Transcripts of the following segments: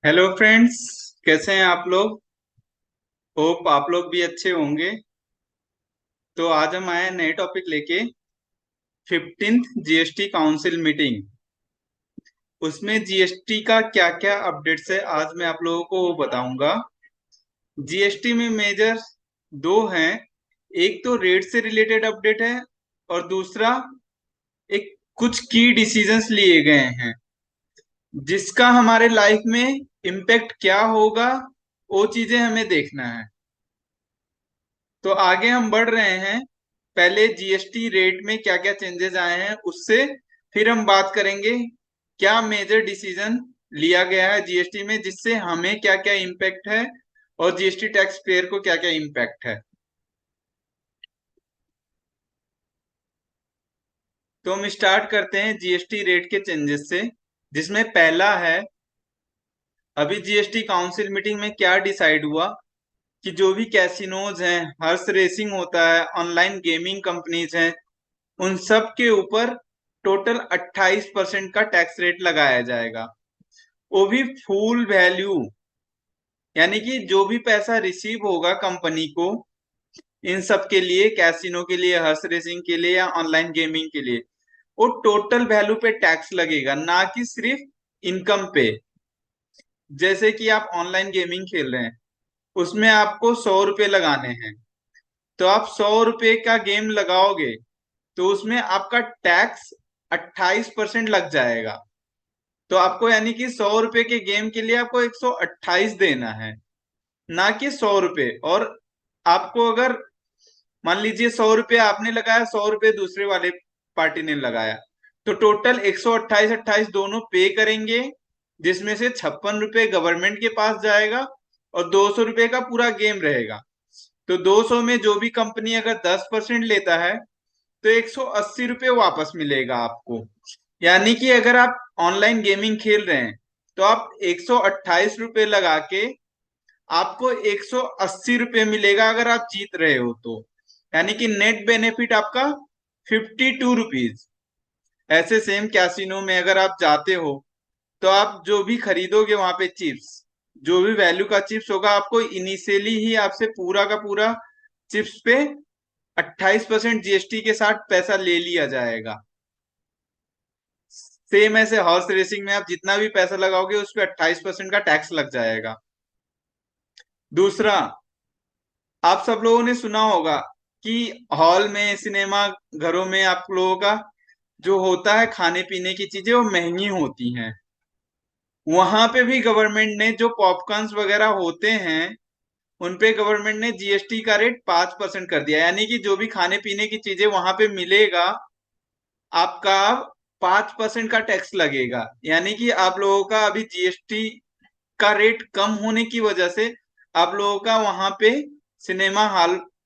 Hello friends. कैसे हैं आप लोग? होप आप लोग भी अच्छे होंगे। तो आज हम आए हैं नए टॉपिक लेके। 15th GST council meeting. उसमें जीएसटी का क्या क्या अपडेट्स है आज मैं आप लोगों को वो बताऊंगा। जीएसटी में मेजर दो हैं। एक तो रेट से रिलेटेड अपडेट है और दूसरा एक कुछ की डिसीजंस लिए गए हैं जिसका हमारे लाइफ में इम्पेक्ट क्या होगा, वो चीजें हमें देखना है। तो आगे हम बढ़ रहे हैं। पहले जीएसटी रेट में क्या क्या चेंजेस आए हैं उससे फिर हम बात करेंगे क्या मेजर डिसीजन लिया गया है जीएसटी में, जिससे हमें क्या क्या इम्पैक्ट है और जीएसटी टैक्स पेयर को क्या क्या इम्पैक्ट है। तो हम स्टार्ट करते हैं जीएसटी रेट के चेंजेस से, जिसमें पहला है अभी जीएसटी काउंसिल मीटिंग में क्या डिसाइड हुआ कि जो भी कैसीनोज हैं, हर्स रेसिंग होता है, ऑनलाइन गेमिंग कंपनीज हैं, उन सब के ऊपर टोटल 28% का टैक्स रेट लगाया जाएगा। वो भी फुल वैल्यू, यानी कि जो भी पैसा रिसीव होगा कंपनी को इन सब के लिए, कैसीनो के लिए, हर्स रेसिंग के लिए या ऑनलाइन गेमिंग के लिए, वो टोटल वैल्यू पे टैक्स लगेगा, ना कि सिर्फ इनकम पे। जैसे कि आप ऑनलाइन गेमिंग खेल रहे हैं, उसमें आपको 100 रुपये लगाने हैं। तो आप 100 रुपये का गेम लगाओगे तो उसमें आपका टैक्स 28% लग जाएगा। तो आपको यानी कि 100 रुपए के गेम के लिए आपको 128 देना है, ना कि 100 रुपये। और आपको अगर मान लीजिए 100 रुपये आपने लगाया, 100 रुपये दूसरे वाले पार्टी ने लगाया, तो टोटल 128 28 दोनों पे करेंगे, जिसमें से 56 रुपये गवर्नमेंट के पास जाएगा और 200 रुपये का पूरा गेम रहेगा। तो 200 में जो भी कंपनी अगर 10% लेता है तो 180 रुपये वापस मिलेगा आपको। यानी कि अगर आप ऑनलाइन गेमिंग खेल रहे हैं तो आप 128 रुपये लगा के आपको 180 रुपये मिलेगा अगर आप जीत रहे हो तो। यानी कि नेट बेनिफिट आपका 52 रुपीज। ऐसे सेम कैसीनो में अगर आप जाते हो तो आप जो भी खरीदोगे वहां पे चिप्स, जो भी वैल्यू का चिप्स होगा, आपको इनिशियली ही आपसे पूरा का पूरा चिप्स पे 28% जीएसटी के साथ पैसा ले लिया जाएगा। सेम ऐसे हॉर्स रेसिंग में आप जितना भी पैसा लगाओगे उस पर 28% का टैक्स लग जाएगा। दूसरा, आप सब लोगों ने सुना होगा कि हॉल में, सिनेमा घरों में आप लोगों का जो होता है खाने पीने की चीजें वो महंगी होती हैं। वहां पे भी गवर्नमेंट ने जो पॉपकॉर्न्स वगैरह होते हैं उन पे गवर्नमेंट ने जीएसटी का रेट 5% कर दिया। यानी कि जो भी खाने पीने की चीजें वहां पे मिलेगा आपका 5% का टैक्स लगेगा। यानी कि आप लोगों का अभी जीएसटी का रेट कम होने की वजह से आप लोगों का वहां पे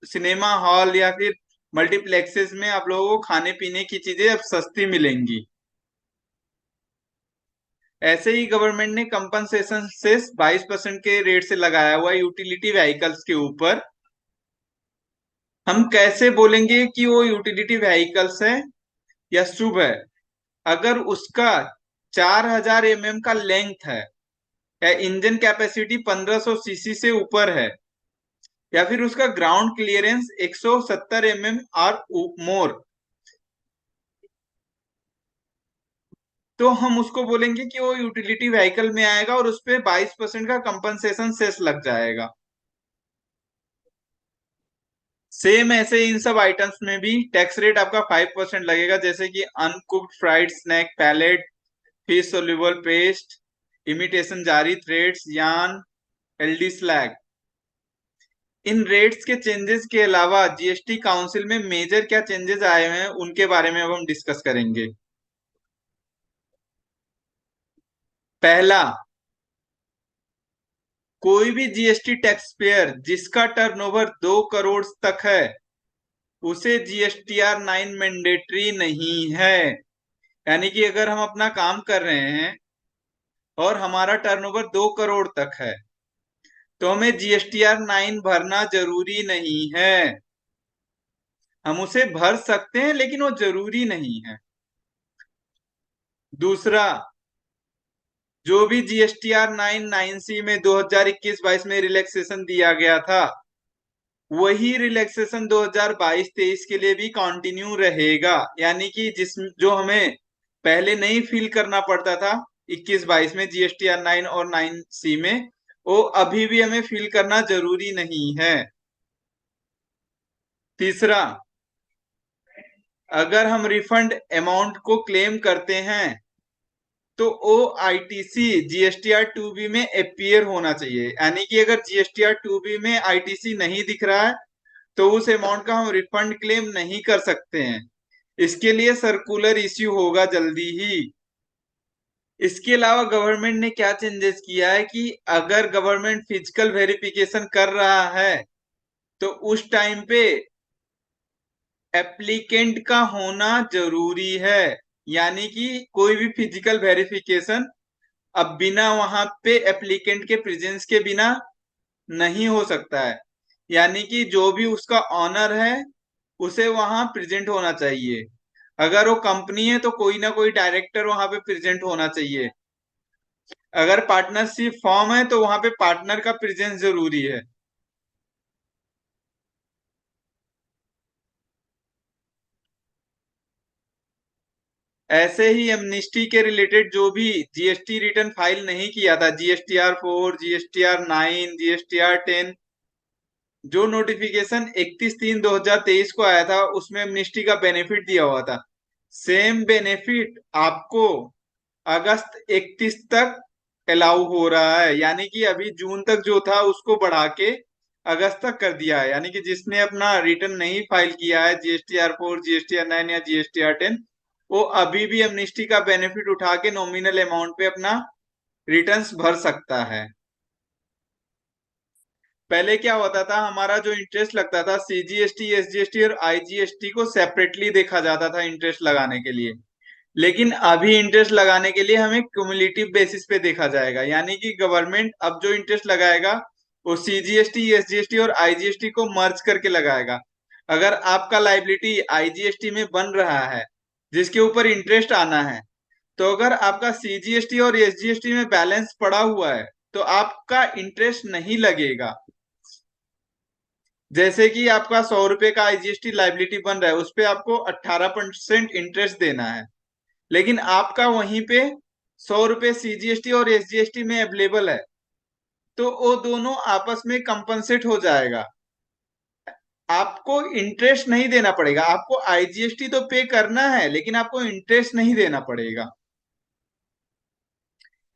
सिनेमा हॉल या फिर मल्टीप्लेक्सेस में आप लोगों को खाने पीने की चीजें अब सस्ती मिलेंगी। ऐसे ही गवर्नमेंट ने कंपनसेशन से 22% के रेट से लगाया हुआ यूटिलिटी व्हीकल्स के ऊपर। हम कैसे बोलेंगे कि वो यूटिलिटी व्हीकल्स है या शुभ है? अगर उसका 4000 mm का लेंथ है या इंजन कैपेसिटी 1500 सीसी से ऊपर है या फिर उसका ग्राउंड क्लियरेंस 170 mm और मोर, तो हम उसको बोलेंगे कि वो यूटिलिटी व्हीकल में आएगा और उस पे 22% का कंपनसेशन सेस लग जाएगा। सेम ऐसे इन सब आइटम्स में भी टैक्स रेट आपका 5% लगेगा, जैसे कि uncooked fried snack pellet, fish soluble paste, imitation zari threads, yarn, LD slag. इन रेट्स के चेंजेस के अलावा जीएसटी काउंसिल में मेजर क्या चेंजेस आए हैं उनके बारे में अब हम डिस्कस करेंगे। पहला, कोई भी जीएसटी टैक्स पेयर जिसका टर्नओवर 2 करोड़ तक है उसे जीएसटीआर 9 मैंडेटरी नहीं है। यानी कि अगर हम अपना काम कर रहे हैं और हमारा टर्नओवर 2 करोड़ तक है तो हमें जीएसटीआर 9 भरना जरूरी नहीं है। हम उसे भर सकते हैं लेकिन वो जरूरी नहीं है। दूसरा, जो भी जीएसटीआर 9 9C में 2021-22 में रिलैक्सेशन दिया गया था, वही रिलैक्सेशन 2022-23 के लिए भी कंटिन्यू रहेगा। यानी कि जिस जो हमें पहले नहीं फील करना पड़ता था 21-22 में जीएसटीआर 9 और 9C में, वो अभी भी हमें फील करना जरूरी नहीं है। तीसरा, अगर हम रिफंड अमाउंट को क्लेम करते हैं तो ओ आईटीसी जीएसटीआर 2B में अपीयर होना चाहिए। यानी कि अगर जीएसटीआर 2B में आईटीसी नहीं दिख रहा है तो उस अमाउंट का हम रिफंड क्लेम नहीं कर सकते हैं। इसके लिए सर्कुलर इश्यू होगा जल्दी ही। इसके अलावा गवर्नमेंट ने क्या चेंजेस किया है कि अगर गवर्नमेंट फिजिकल वेरिफिकेशन कर रहा है तो उस टाइम पे एप्लीकेंट का होना जरूरी है। यानी कि कोई भी फिजिकल वेरिफिकेशन अब बिना वहां पे एप्लीकेंट के प्रेजेंस के बिना नहीं हो सकता है। यानी कि जो भी उसका ऑनर है उसे वहां प्रेजेंट होना चाहिए। अगर वो कंपनी है तो कोई ना कोई डायरेक्टर वहां पे प्रेजेंट होना चाहिए। अगर पार्टनरशिप फॉर्म है तो वहां पे पार्टनर का प्रेजेंस जरूरी है। ऐसे ही एमनिस्टी के रिलेटेड जो भी जीएसटी रिटर्न फाइल नहीं किया था, जीएसटीआर 4, जीएसटीआर 9, जीएसटीआर 10, जो नोटिफिकेशन 31/3/2023 को आया था उसमें एमनिस्टी का बेनिफिट दिया हुआ था, सेम बेनिफिट आपको अगस्त 31 तक अलाउ हो रहा है। यानी कि अभी जून तक जो था उसको बढ़ा के अगस्त तक कर दिया है। यानी कि जिसने अपना रिटर्न नहीं फाइल किया है जीएसटीआर 4, जीएसटीआर 9 या जीएसटीआर 10, वो अभी भी एमनिस्टी का बेनिफिट उठा के नॉमिनल अमाउंट पे अपना रिटर्न्स भर सकता है। पहले क्या होता था, हमारा जो इंटरेस्ट लगता था सीजीएसटी, एसजीएसटी और आईजीएसटी को सेपरेटली देखा जाता था इंटरेस्ट लगाने के लिए। लेकिन अभी इंटरेस्ट लगाने के लिए हमें क्युमुलेटिव बेसिस पे देखा जाएगा। यानी कि गवर्नमेंट अब जो इंटरेस्ट लगाएगा वो सीजीएसटी, एसजीएसटी और आईजीएसटी को मर्ज करके लगाएगा। अगर आपका लाइबिलिटी आईजीएसटी में बन रहा है जिसके ऊपर इंटरेस्ट आना है, तो अगर आपका सीजीएसटी और एसजीएसटी में बैलेंस पड़ा हुआ है तो आपका इंटरेस्ट नहीं लगेगा। जैसे कि आपका 100 रुपए का आईजीएसटी लाइबिलिटी बन रहा है, उस पे आपको 18% इंटरेस्ट देना है। लेकिन आपका वहीं पे 100 रुपए सीजीएसटी और एसजीएसटी में अवेलेबल है, तो वो दोनों आपस में कंपनसेट हो जाएगा। आपको इंटरेस्ट नहीं देना पड़ेगा। आपको आईजीएसटी तो पे करना है लेकिन आपको इंटरेस्ट नहीं देना पड़ेगा।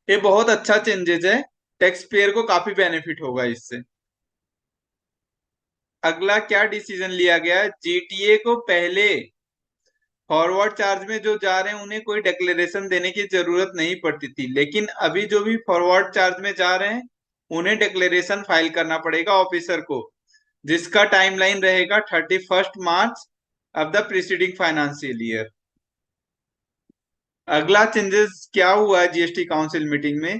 ये बहुत अच्छा चेंजेस है, टैक्स पेयर को काफी बेनिफिट होगा इससे। अगला क्या डिसीजन लिया गया है, जीटीए को पहले फॉरवर्ड चार्ज में जो जा रहे हैं उन्हें कोई डिक्लेरेशन देने की जरूरत नहीं पड़ती थी, लेकिन अभी जो भी फॉरवर्ड चार्ज में जा रहे हैं उन्हें डिक्लेरेशन फाइल करना पड़ेगा ऑफिसर को, जिसका टाइमलाइन रहेगा 31 March of the preceding financial year. अगला चेंजेस क्या हुआ है जीएसटी काउंसिल मीटिंग में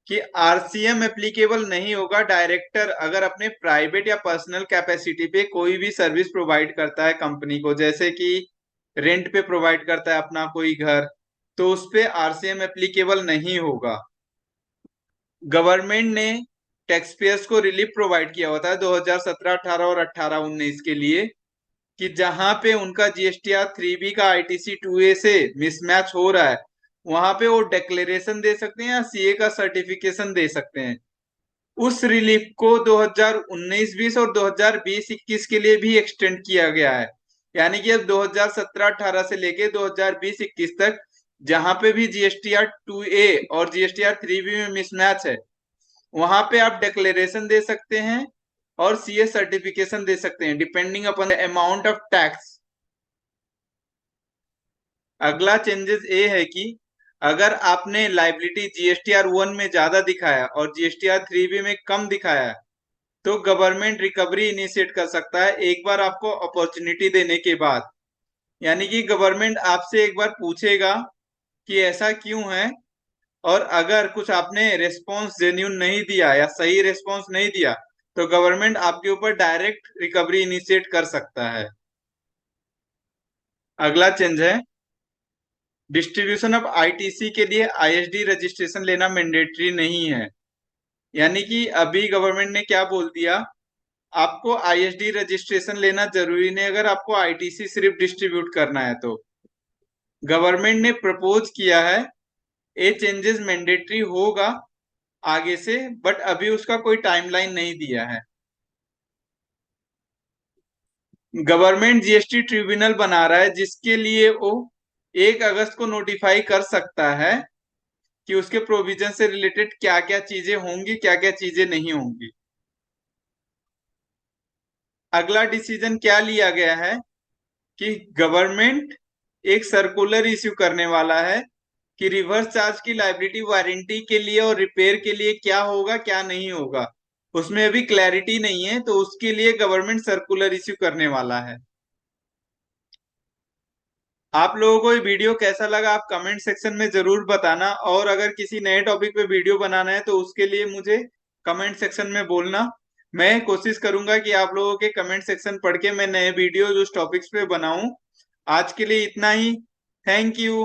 कि आरसीएम एप्लीकेबल नहीं होगा। डायरेक्टर अगर अपने प्राइवेट या पर्सनल कैपेसिटी पे कोई भी सर्विस प्रोवाइड करता है कंपनी को, जैसे कि रेंट पे प्रोवाइड करता है अपना कोई घर, तो उस पे आरसीएम एप्लीकेबल नहीं होगा। गवर्नमेंट ने टैक्स पेयर्स को रिलीफ प्रोवाइड किया होता है 2017-18 और 18-19 के लिए, कि जहां पे उनका जीएसटीआर 3B का आईटीसी 2A से मिसमैच हो रहा है वहां पे वो डिक्लेरेशन दे सकते हैं या सीए का सर्टिफिकेशन दे सकते हैं। उस रिलीफ को 2019-20 और 2020-21 के लिए भी एक्सटेंड किया गया है। यानी कि अब 2017-18 से लेके 2020-21 तक जहां पे भी जीएसटीआर 2A और जीएसटीआर 3B में मिसमैच है वहां पे आप डिक्लेरेशन दे सकते हैं और सीए सर्टिफिकेशन दे सकते हैं depending upon the amount of tax. अगला चेंजेस ये है कि अगर आपने लाइबिलिटी जीएसटीआर 1 में ज्यादा दिखाया और जीएसटीआर 3B में कम दिखाया तो गवर्नमेंट रिकवरी इनिशिएट कर सकता है एक बार आपको अपॉर्चुनिटी देने के बाद। यानी कि गवर्नमेंट आपसे एक बार पूछेगा कि ऐसा क्यों है, और अगर कुछ आपने रेस्पॉन्स जेन्यून नहीं दिया या सही रेस्पॉन्स नहीं दिया तो गवर्नमेंट आपके ऊपर डायरेक्ट रिकवरी इनिशिएट कर सकता है। अगला चेंज है डिस्ट्रीब्यूशन ऑफ आईटीसी के लिए आईएसडी रजिस्ट्रेशन लेना मैंडेटरी नहीं है। यानी कि अभी गवर्नमेंट ने क्या बोल दिया, आपको आईएसडी रजिस्ट्रेशन लेना जरूरी नहीं अगर आपको आईटीसी सिर्फ डिस्ट्रीब्यूट करना है तो। गवर्नमेंट ने प्रपोज किया है ये चेंजेस मैंडेटरी होगा आगे से, बट अभी उसका कोई टाइमलाइन नहीं दिया है। गवर्नमेंट जीएसटी ट्रिब्यूनल बना रहा है जिसके लिए वो 1 अगस्त को नोटिफाई कर सकता है कि उसके प्रोविजन से रिलेटेड क्या क्या चीजें होंगी, क्या क्या चीजें नहीं होंगी। अगला डिसीजन क्या लिया गया है कि गवर्नमेंट एक सर्कुलर इश्यू करने वाला है कि रिवर्स चार्ज की लायबिलिटी वारंटी के लिए और रिपेयर के लिए क्या होगा क्या नहीं होगा, उसमें अभी क्लैरिटी नहीं है, तो उसके लिए गवर्नमेंट सर्कुलर इश्यू करने वाला है। आप लोगों को ये वीडियो कैसा लगा आप कमेंट सेक्शन में जरूर बताना, और अगर किसी नए टॉपिक पे वीडियो बनाना है तो उसके लिए मुझे कमेंट सेक्शन में बोलना। मैं कोशिश करूंगा कि आप लोगों के कमेंट सेक्शन पढ़ के मैं नए वीडियो उस टॉपिक्स पे बनाऊं। आज के लिए इतना ही। Thank you.